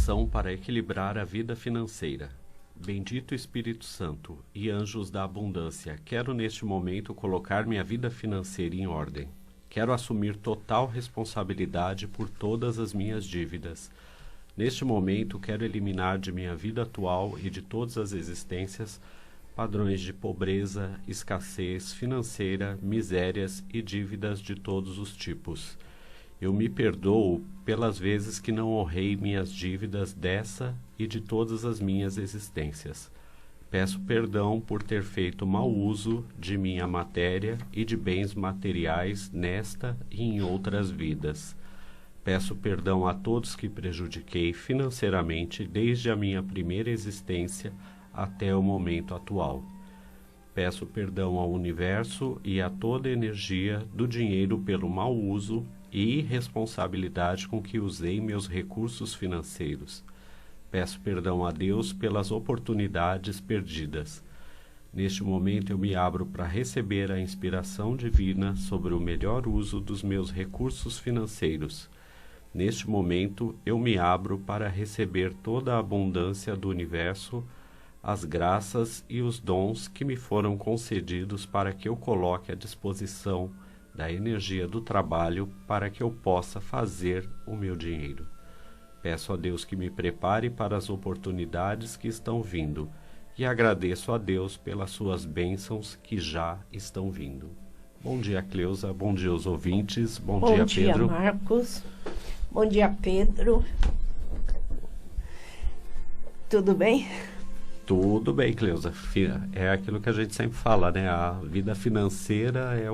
Oração para equilibrar a vida financeira. Bendito Espírito Santo e anjos da abundância, quero neste momento colocar minha vida financeira em ordem. Quero assumir total responsabilidade por todas as minhas dívidas. Neste momento, quero eliminar de minha vida atual e de todas as existências padrões de pobreza, escassez financeira, misérias e dívidas de todos os tipos. Eu me perdoo pelas vezes que não honrei minhas dívidas dessa e de todas as minhas existências. Peço perdão por ter feito mau uso de minha matéria e de bens materiais nesta e em outras vidas. Peço perdão a todos que prejudiquei financeiramente desde a minha primeira existência até o momento atual. Peço perdão ao universo e a toda a energia do dinheiro pelo mau uso e irresponsabilidade com que usei meus recursos financeiros. Peço perdão a Deus pelas oportunidades perdidas. Neste momento eu me abro para receber a inspiração divina sobre o melhor uso dos meus recursos financeiros. Neste momento eu me abro para receber toda a abundância do universo, as graças e os dons que me foram concedidos para que eu coloque à disposição da energia do trabalho para que eu possa fazer o meu dinheiro. Peço a Deus que me prepare para as oportunidades que estão vindo e agradeço a Deus pelas suas bênçãos que já estão vindo. Bom dia, Cleusa. Bom dia aos ouvintes. Bom dia, Pedro. Bom dia, Marcos. Bom dia, Pedro. Tudo bem? Tudo bem, Cleusa. É aquilo que a gente sempre fala, né? A vida financeira é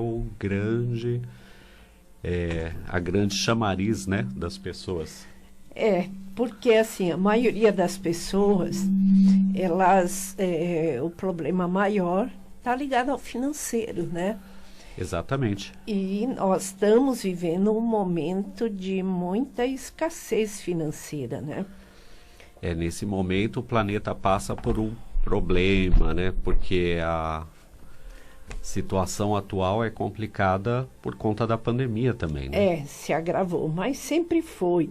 a grande chamariz, né, das pessoas. Porque assim, a maioria das pessoas, o problema maior está ligado ao financeiro, né? Exatamente. E nós estamos vivendo um momento de muita escassez financeira, né? Nesse momento o planeta passa por um problema, né? Porque a situação atual é complicada por conta da pandemia também, né? Se agravou, mas sempre foi.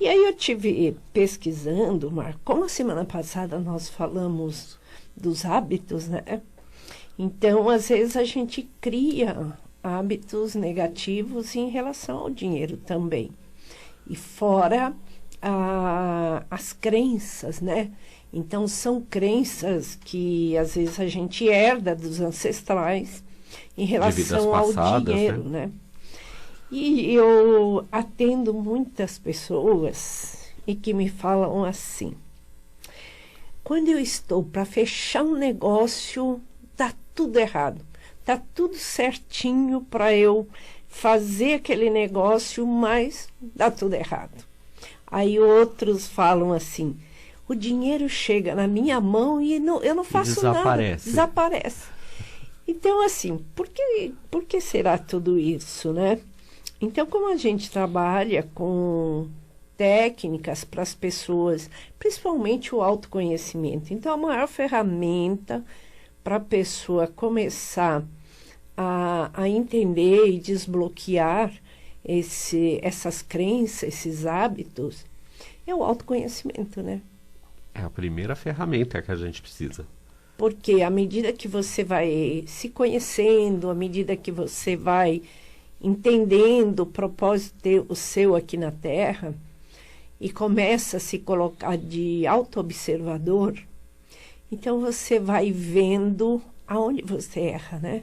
E aí eu tive pesquisando, Marco, como a semana passada nós falamos dos hábitos, né? Então, às vezes a gente cria hábitos negativos em relação ao dinheiro também. E fora as crenças, né? Então, são crenças que às vezes a gente herda dos ancestrais em relação ao dinheiro, né? E eu atendo muitas pessoas e que me falam assim: quando eu estou para fechar um negócio, tá tudo errado, tá tudo certinho para eu fazer aquele negócio, mas dá tudo errado. Aí outros falam assim: o dinheiro chega na minha mão e eu não faço nada, desaparece. Então, assim, por que será tudo isso, né? Então, como a gente trabalha com técnicas para as pessoas, principalmente o autoconhecimento, então a maior ferramenta para a pessoa começar a entender e desbloquear essas crenças, esses hábitos, é o autoconhecimento, né? É a primeira ferramenta que a gente precisa. Porque à medida que você vai se conhecendo, à medida que você vai entendendo o propósito seu aqui na Terra e começa a se colocar de auto-observador, então você vai vendo aonde você erra, né?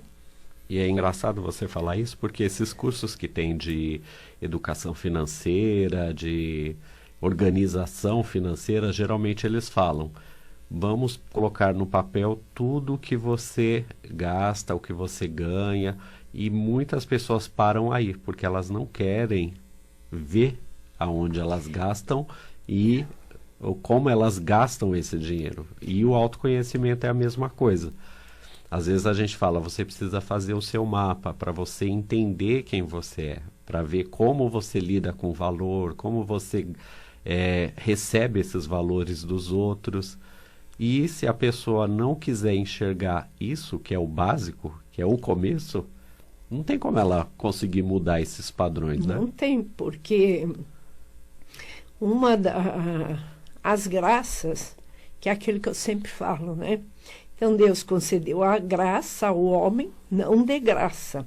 E é engraçado você falar isso, porque esses cursos que tem de educação financeira, de organização financeira, geralmente eles falam: vamos colocar no papel tudo o que você gasta, o que você ganha, e muitas pessoas param aí, porque elas não querem ver aonde elas gastam e ou como elas gastam esse dinheiro. E o autoconhecimento é a mesma coisa. Às vezes a gente fala: você precisa fazer o seu mapa para você entender quem você é, para ver como você lida com o valor, como você recebe esses valores dos outros. E se a pessoa não quiser enxergar isso, que é o básico, que é o começo, não tem como ela conseguir mudar esses padrões, né? Não tem, porque as graças, que é aquilo que eu sempre falo, né? Então, Deus concedeu a graça ao homem, não de graça.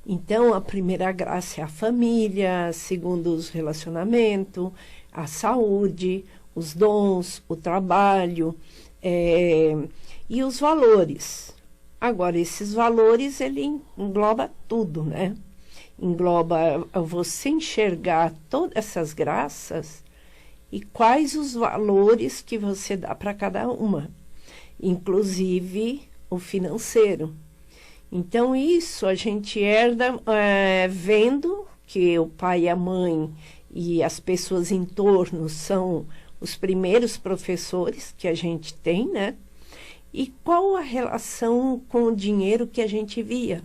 Então, a primeira graça é a família, a segunda, os relacionamentos, a saúde, os dons, o trabalho e os valores. Agora, esses valores, ele engloba tudo, né? Engloba você enxergar todas essas graças e quais os valores que você dá para cada uma, inclusive o financeiro. Então, isso a gente herda vendo que o pai e a mãe e as pessoas em torno são os primeiros professores que a gente tem, né? E qual a relação com o dinheiro que a gente via?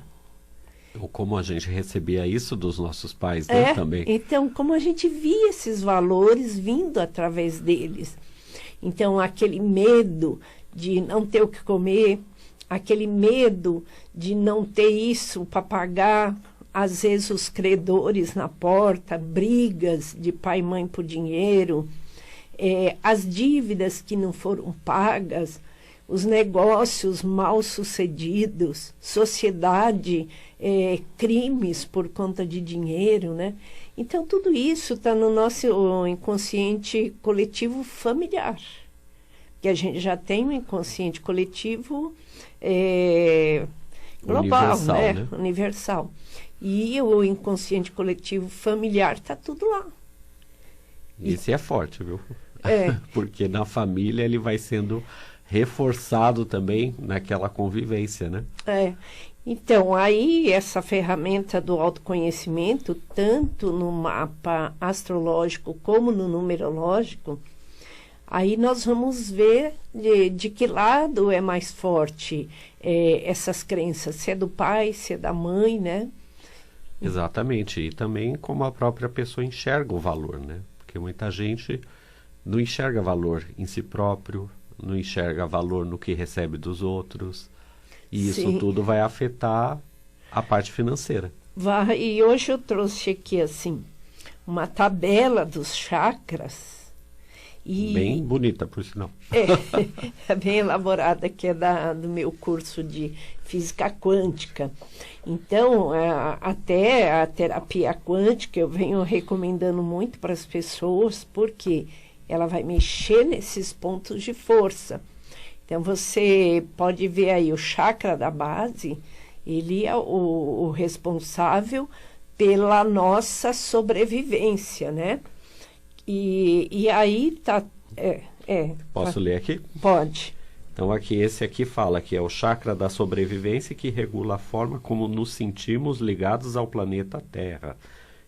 Ou como a gente recebia isso dos nossos pais, né, também. Então, como a gente via esses valores vindo através deles. Então, aquele medo de não ter o que comer, aquele medo de não ter isso para pagar, às vezes os credores na porta, brigas de pai e mãe por dinheiro, as dívidas que não foram pagas, os negócios mal sucedidos, sociedade, crimes por conta de dinheiro, né? Então, tudo isso está no nosso inconsciente coletivo familiar, que a gente já tem um inconsciente coletivo global, universal, né? Universal. E o inconsciente coletivo familiar está tudo lá. Esse é forte, viu? Porque na família ele vai sendo reforçado também naquela convivência, né? Então, aí essa ferramenta do autoconhecimento, tanto no mapa astrológico como no numerológico, aí nós vamos ver de que lado é mais forte essas crenças, se é do pai, se é da mãe, né? Exatamente, e também como a própria pessoa enxerga o valor, né? Porque muita gente não enxerga valor em si próprio, não enxerga valor no que recebe dos outros, e isso tudo vai afetar a parte financeira. E hoje eu trouxe aqui, assim, uma tabela dos chakras. Bem bonita, por sinal. É bem elaborada, que é do meu curso de física quântica. Então, até a terapia quântica eu venho recomendando muito para as pessoas, porque ela vai mexer nesses pontos de força. Então, você pode ver aí o chakra da base, ele é o responsável pela nossa sobrevivência, né? E aí tá... Posso ler aqui? Pode. Então, esse aqui fala que é o chakra da sobrevivência, que regula a forma como nos sentimos ligados ao planeta Terra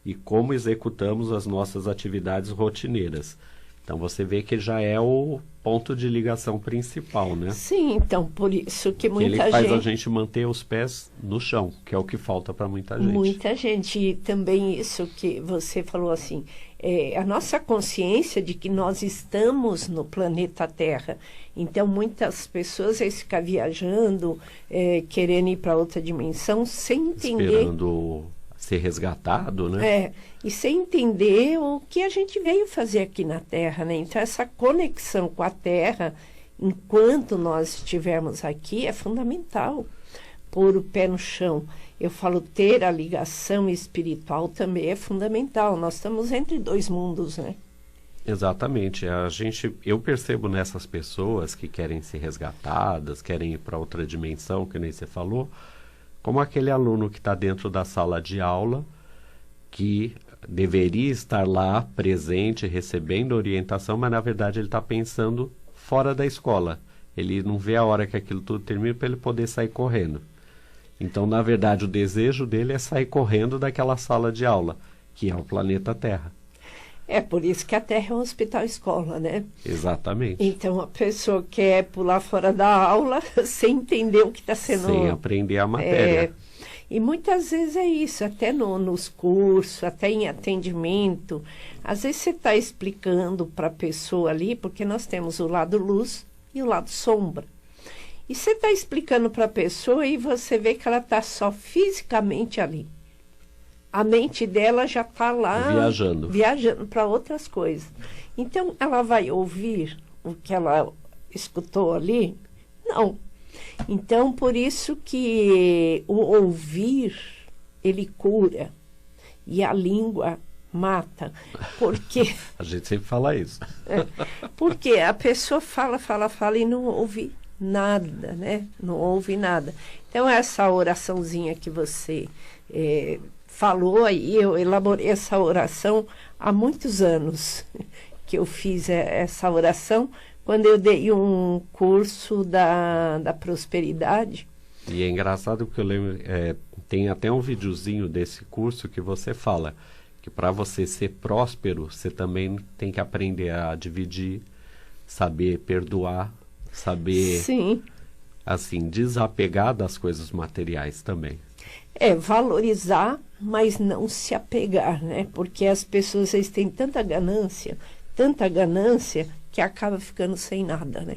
e como executamos as nossas atividades rotineiras. Então, você vê que já é o ponto de ligação principal, né? Sim, então, por isso que muita gente... Ele faz a gente manter os pés no chão, que é o que falta para muita gente. Muita gente. E também isso que você falou assim, a nossa consciência de que nós estamos no planeta Terra. Então, muitas pessoas ficam viajando, querendo ir para outra dimensão, sem entender... Esperando ser resgatado, né? E sem entender o que a gente veio fazer aqui na Terra, né? Então, essa conexão com a Terra, enquanto nós estivermos aqui, é fundamental. Pôr o pé no chão. Eu falo, ter a ligação espiritual também é fundamental. Nós estamos entre dois mundos, né? Exatamente. Eu percebo nessas pessoas que querem ser resgatadas, querem ir para outra dimensão, que nem você falou, como aquele aluno que está dentro da sala de aula, que deveria estar lá presente, recebendo orientação, mas na verdade ele está pensando fora da escola. Ele não vê a hora que aquilo tudo termina para ele poder sair correndo. Então, na verdade, o desejo dele é sair correndo daquela sala de aula, que é o planeta Terra. É por isso que a Terra é um hospital-escola, né? Exatamente. Então, a pessoa quer pular fora da aula sem entender o que está sendo... Sem aprender a matéria. E muitas vezes é isso, até nos cursos, até em atendimento. Às vezes você está explicando para a pessoa ali, porque nós temos o lado luz e o lado sombra. E você está explicando para a pessoa e você vê que ela está só fisicamente ali. a mente dela já está lá viajando para outras coisas. Então, ela vai ouvir o que ela escutou ali? Não. Então, por isso que o ouvir, ele cura, e a língua mata. Porque a gente sempre fala isso. Porque a pessoa fala e não ouve nada, né? Não ouve nada. Então, essa oraçãozinha que você falou aí, eu elaborei essa oração há muitos anos que eu fiz essa oração, quando eu dei um curso da prosperidade. E é engraçado porque eu lembro, tem até um videozinho desse curso que você fala que para você ser próspero, você também tem que aprender a dividir, saber perdoar, saber, sim, assim, desapegar das coisas materiais também. Valorizar, mas não se apegar, né? Porque as pessoas, eles têm tanta ganância, que acaba ficando sem nada, né?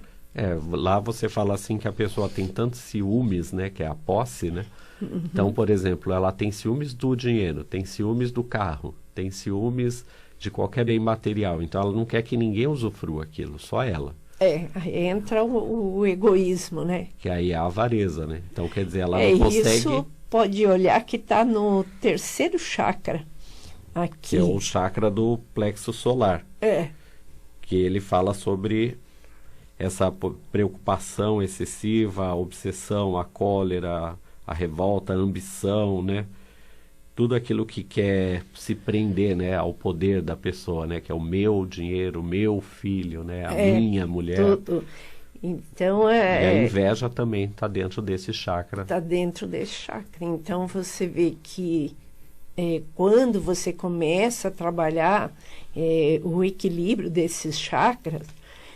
Lá você fala assim que a pessoa tem tantos ciúmes, né? Que é a posse, né? Uhum. Então, por exemplo, ela tem ciúmes do dinheiro, tem ciúmes do carro, tem ciúmes de qualquer bem material. Então, ela não quer que ninguém usufrua aquilo, só ela. Aí entra o egoísmo, né? Que aí é a avareza, né? Então, quer dizer, ela não consegue... Isso pode olhar que está no terceiro chakra. Aqui. Que é o chakra do plexo solar. Que ele fala sobre essa preocupação excessiva, a obsessão, a cólera, a revolta, a ambição, né? Tudo aquilo que quer se prender, né, ao poder da pessoa, né? Que é o meu dinheiro, o meu filho, né? A minha mulher. Tudo. Então, E a inveja também está dentro desse chakra. Está dentro desse chakra. Então, você vê que quando você começa a trabalhar o equilíbrio desses chakras,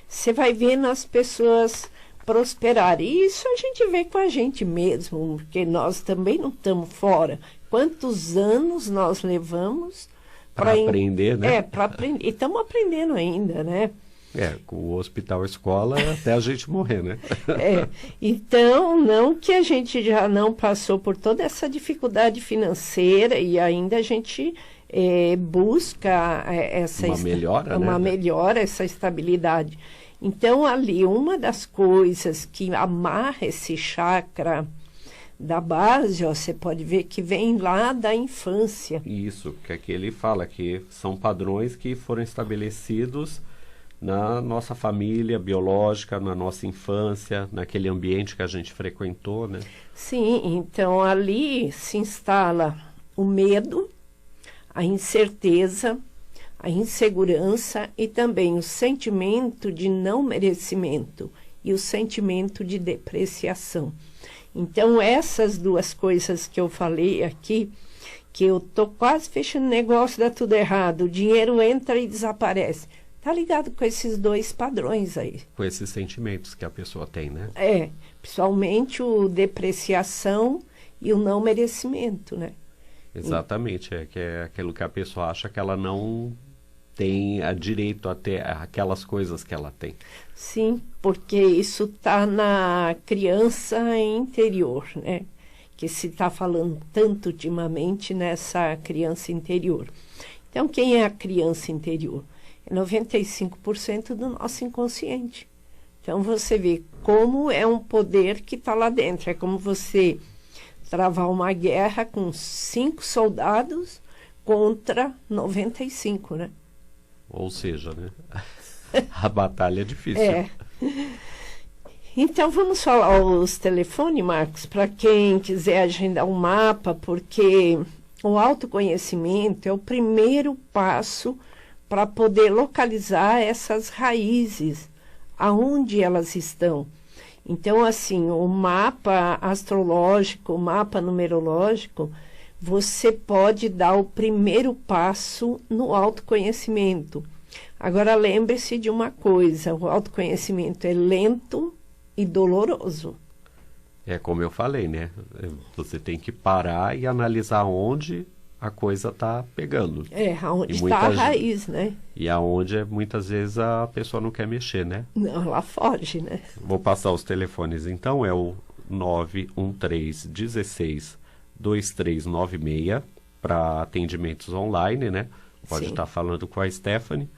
você vai vendo as pessoas prosperarem. E isso a gente vê com a gente mesmo, porque nós também não estamos fora. Quantos anos nós levamos para aprender, né? Para aprender. E estamos aprendendo ainda, né? Com o hospital escola até a gente morrer, né? Então, não que a gente já não passou por toda essa dificuldade financeira e ainda a gente busca uma melhora, essa estabilidade. Então, ali, uma das coisas que amarra esse chakra da base, você pode ver que vem lá da infância. Isso, que aqui ele fala que são padrões que foram estabelecidos na nossa família biológica, na nossa infância, naquele ambiente que a gente frequentou, né? Sim, então ali se instala o medo, a incerteza, a insegurança e também o sentimento de não merecimento e o sentimento de depreciação. Então, essas duas coisas que eu falei aqui, que eu tô quase fechando negócio, dá tudo errado, o dinheiro entra e desaparece. Tá ligado com esses dois padrões aí. Com esses sentimentos que a pessoa tem, né? Principalmente o depreciação e o não merecimento, né? Exatamente, que é aquilo que a pessoa acha que ela não tem direito a ter aquelas coisas que ela tem. Sim, porque isso tá na criança interior, né? Que se está falando tanto ultimamente nessa criança interior. Então, quem é a criança interior? É 95% do nosso inconsciente. Então, você vê como é um poder que está lá dentro. É como você travar uma guerra com 5 soldados contra 95, né? Ou seja, né? A batalha é difícil. Então, vamos falar os telefones, Marcos, para quem quiser agendar um mapa, porque o autoconhecimento é o primeiro passo para poder localizar essas raízes, aonde elas estão. Então, assim, o mapa astrológico, o mapa numerológico, você pode dar o primeiro passo no autoconhecimento. Agora, lembre-se de uma coisa, o autoconhecimento é lento e doloroso. É como eu falei, né? Você tem que parar e analisar onde a coisa está pegando. Aonde está a raiz, né? E aonde muitas vezes a pessoa não quer mexer, né? Não, ela foge, né? Vou passar os telefones, então, é o 913 16 2396 para atendimentos online, né? Pode Sim. estar falando com a Stephanie.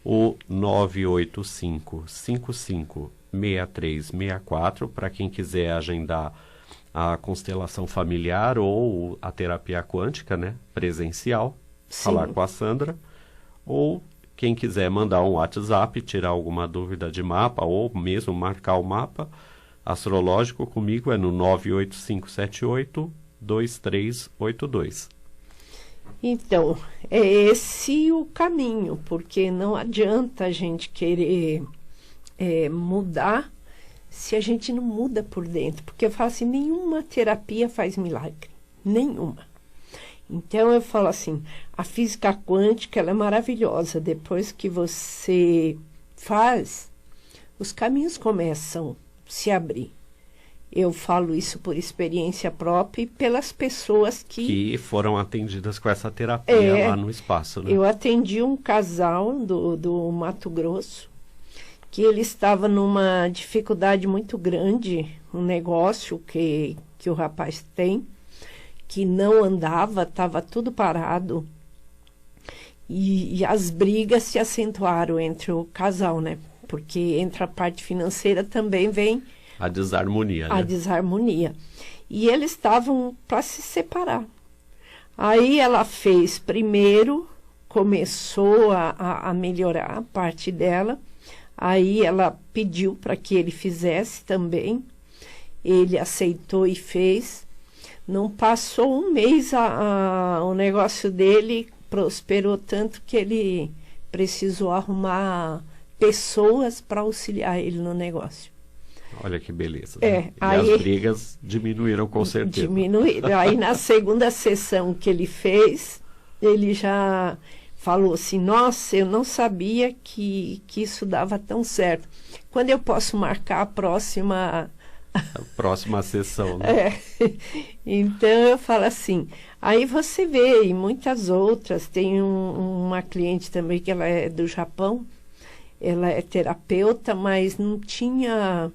O 985-55-6364, para quem quiser agendar a constelação familiar ou a terapia quântica, né? Presencial, falar Sim. com a Sandra. Ou quem quiser mandar um WhatsApp, tirar alguma dúvida de mapa ou mesmo marcar o mapa astrológico comigo é no 98578-2382. Então, é esse o caminho, porque não adianta a gente querer mudar se a gente não muda por dentro. Porque eu falo assim, nenhuma terapia faz milagre, nenhuma. Então eu falo assim, a física quântica ela é maravilhosa. Depois que você faz, os caminhos começam a se abrir. Eu falo isso por experiência própria e pelas pessoas que foram atendidas com essa terapia lá no espaço, né? Eu atendi um casal do Mato Grosso, que ele estava numa dificuldade muito grande, um negócio que o rapaz tem, que não andava, estava tudo parado. E as brigas se acentuaram entre o casal, né? Porque entre a parte financeira também vem a desarmonia, né? A desarmonia. E eles estavam para se separar. Aí ela fez primeiro, começou a melhorar a parte dela. Aí ela pediu para que ele fizesse também. Ele aceitou e fez. Não passou um mês, o negócio dele prosperou tanto que ele precisou arrumar pessoas para auxiliar ele no negócio. Olha que beleza. É, né? aí, e as brigas diminuíram com certeza. Diminuíram. Aí na segunda sessão que ele fez, ele já falou assim, nossa, eu não sabia que isso dava tão certo. Quando eu posso marcar a próxima sessão, né? Então eu falo assim, aí você vê, e muitas outras, tem uma cliente também que ela é do Japão, ela é terapeuta, mas não tinha...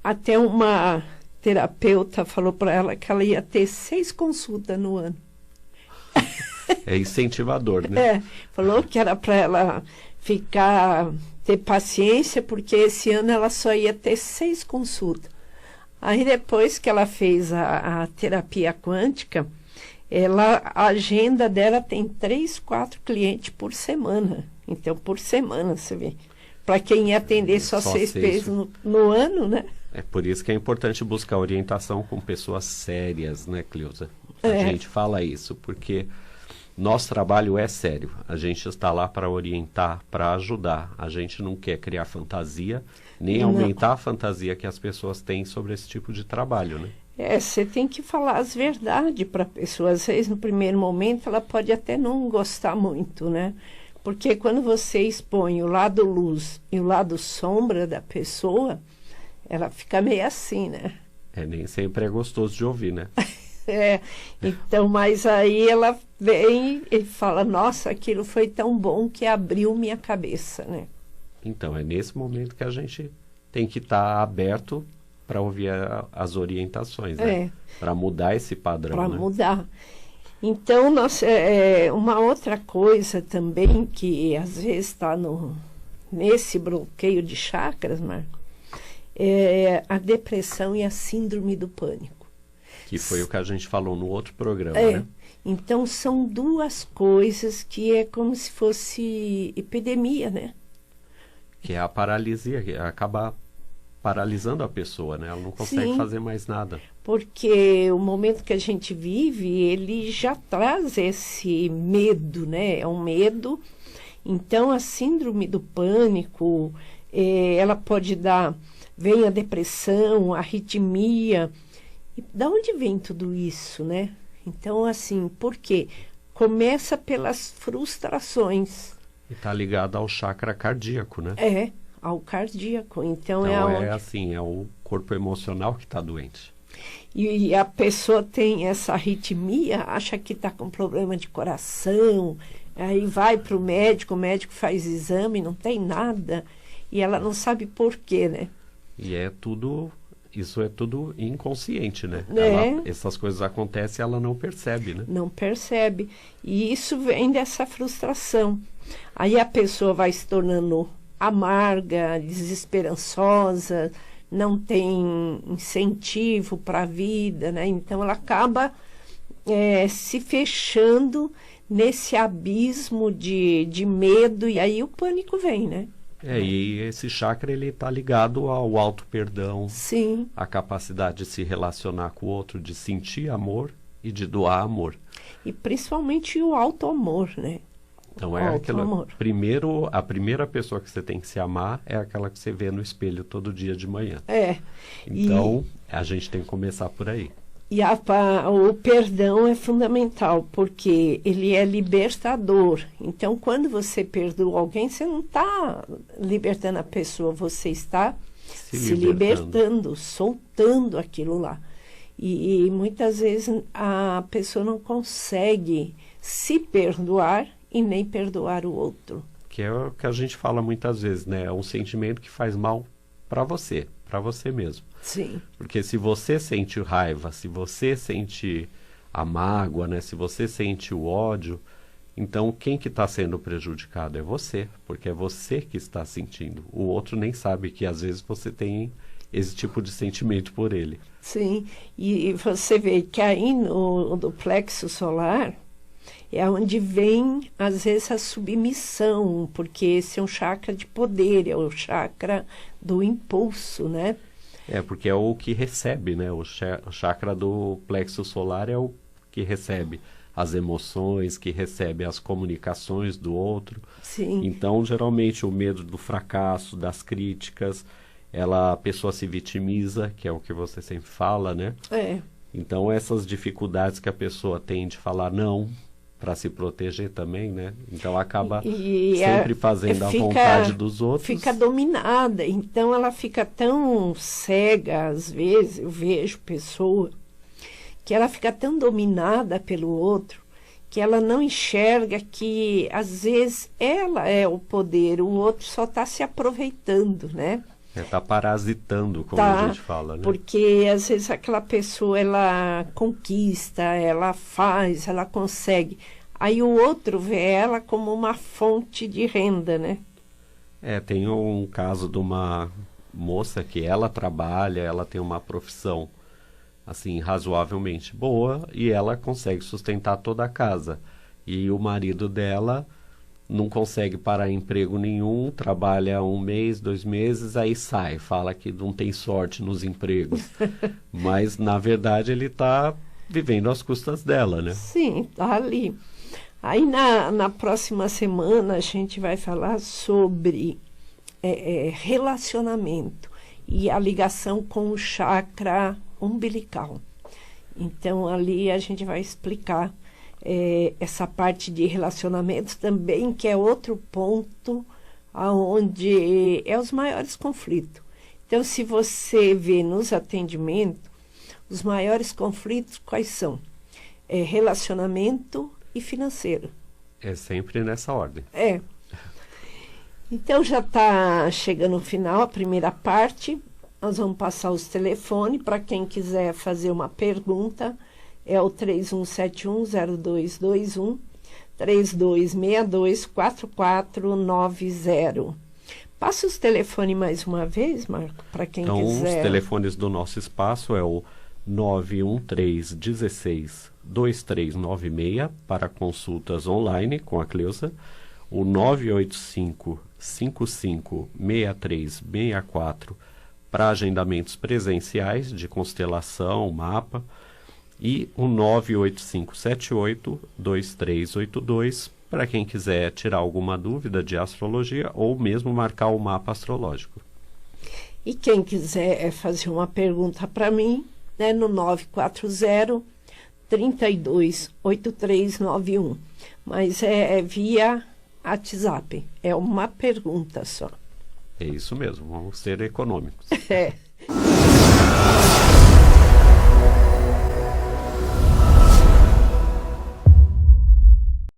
Até uma terapeuta falou para ela que ela ia ter 6 consultas no ano. É incentivador, né? Falou que era para ela ter paciência, porque esse ano ela só ia ter 6 consultas. Aí depois que ela fez a terapia quântica, a agenda dela tem 3, 4 clientes por semana. Então, por semana, você vê. Para quem ia atender só 6 vezes no ano, né? É por isso que é importante buscar orientação com pessoas sérias, né, Cleusa? A gente fala isso, porque nosso trabalho é sério. A gente está lá para orientar, para ajudar. A gente não quer criar fantasia, nem aumentar a fantasia que as pessoas têm sobre esse tipo de trabalho, né? Você tem que falar as verdades para a pessoa. Às vezes, no primeiro momento, ela pode até não gostar muito, né? Porque quando você expõe o lado luz e o lado sombra da pessoa, ela fica meio assim, né? Nem sempre é gostoso de ouvir, né? Então, mas aí ela vem e fala, nossa, aquilo foi tão bom que abriu minha cabeça, né? Então, é nesse momento que a gente tem que estar aberto para ouvir as orientações, né? Para mudar esse padrão, Para né? mudar. Então, uma outra coisa também que às vezes está nesse bloqueio de chakras, Marco, é a depressão e a síndrome do pânico. Que foi o que a gente falou no outro programa, né? Então, são 2 coisas que é como se fosse epidemia, né? Que é a paralisia, que acaba paralisando a pessoa, né? Ela não consegue fazer mais nada. Porque o momento que a gente vive, ele já traz esse medo, né? É um medo. Então, a síndrome do pânico, ela pode vem a depressão, a arritmia. E da onde vem tudo isso, né? Então, assim, por quê? Começa pelas frustrações. E está ligado ao chakra cardíaco, né? Ao cardíaco. Então assim, é o corpo emocional que está doente. E a pessoa tem essa arritmia, acha que está com problema de coração, aí vai para o médico faz exame, não tem nada, e ela não sabe por quê, né? E é tudo isso é tudo inconsciente, né? Essas coisas acontecem e ela não percebe, né? Não percebe. E isso vem dessa frustração. Aí a pessoa vai se tornando amarga, desesperançosa, não tem incentivo para a vida, né? Então ela acaba se fechando nesse abismo de medo, e aí o pânico vem, né? E esse chakra, ele está ligado ao auto-perdão, Sim. a capacidade de se relacionar com o outro, de sentir amor e de doar amor. E principalmente o auto-amor, né? Então a primeira pessoa que você tem que se amar é aquela que você vê no espelho todo dia de manhã. Então a gente tem que começar por aí. E o perdão é fundamental, porque ele é libertador. Então, quando você perdoa alguém, você não está libertando a pessoa, você está se libertando, soltando aquilo lá. E muitas vezes a pessoa não consegue se perdoar e nem perdoar o outro. Que é o que a gente fala muitas vezes, né? É um sentimento que faz mal para você mesmo. Sim. Porque se você sente raiva, se você sente a mágoa, né? Se você sente o ódio, então quem que está sendo prejudicado é você, porque é você que está sentindo. O outro nem sabe que às vezes você tem esse tipo de sentimento por ele. Sim, e você vê que aí no plexo solar é onde vem, às vezes, a submissão, porque esse é um chakra de poder, é o chakra do impulso, né? Porque é o que recebe, né? O chakra do plexo solar é o que recebe as emoções, que recebe as comunicações do outro. Sim. Então, geralmente, o medo do fracasso, das críticas, a pessoa se vitimiza, que é o que você sempre fala, né? Então, essas dificuldades que a pessoa tem de falar não, para se proteger também, né? Então acaba sempre fazendo a vontade dos outros. Fica dominada, então ela fica tão cega, às vezes, eu vejo pessoa, que ela fica tão dominada pelo outro, que ela não enxerga que, às vezes, ela é o poder, o outro só está se aproveitando, né? Está parasitando, como a gente fala, né? Porque, às vezes, aquela pessoa, ela conquista, ela faz, ela consegue. Aí o outro vê ela como uma fonte de renda, né? Tem um caso de uma moça que ela trabalha, ela tem uma profissão, assim, razoavelmente boa, e ela consegue sustentar toda a casa. E o marido dela não consegue parar emprego nenhum, trabalha 1 mês, 2 meses, aí sai, fala que não tem sorte nos empregos. Mas, na verdade, ele está vivendo às custas dela, né? Sim, está ali. Aí, na próxima semana, a gente vai falar sobre relacionamento e a ligação com o chakra umbilical. Então, ali a gente vai explicar essa parte de relacionamento também, que é outro ponto onde é os maiores conflitos. Então, se você vê nos atendimentos, os maiores conflitos quais são? Relacionamento e financeiro. É sempre nessa ordem. Então, já está chegando o final, a primeira parte. Nós vamos passar os telefones para quem quiser fazer uma pergunta. É o 31710221, 3262-4490. Passa os telefones mais uma vez, Marco, para quem quiser. Então, os telefones do nosso espaço é o 913-16-2396 para consultas online com a Cleusa, o 985-55-6364 para agendamentos presenciais de constelação, mapa, e o 98578-2382 para quem quiser tirar alguma dúvida de astrologia ou mesmo marcar o mapa astrológico. E quem quiser fazer uma pergunta para mim, né, no 940-328391. Mas é via WhatsApp, é uma pergunta só. É isso mesmo, vamos ser econômicos.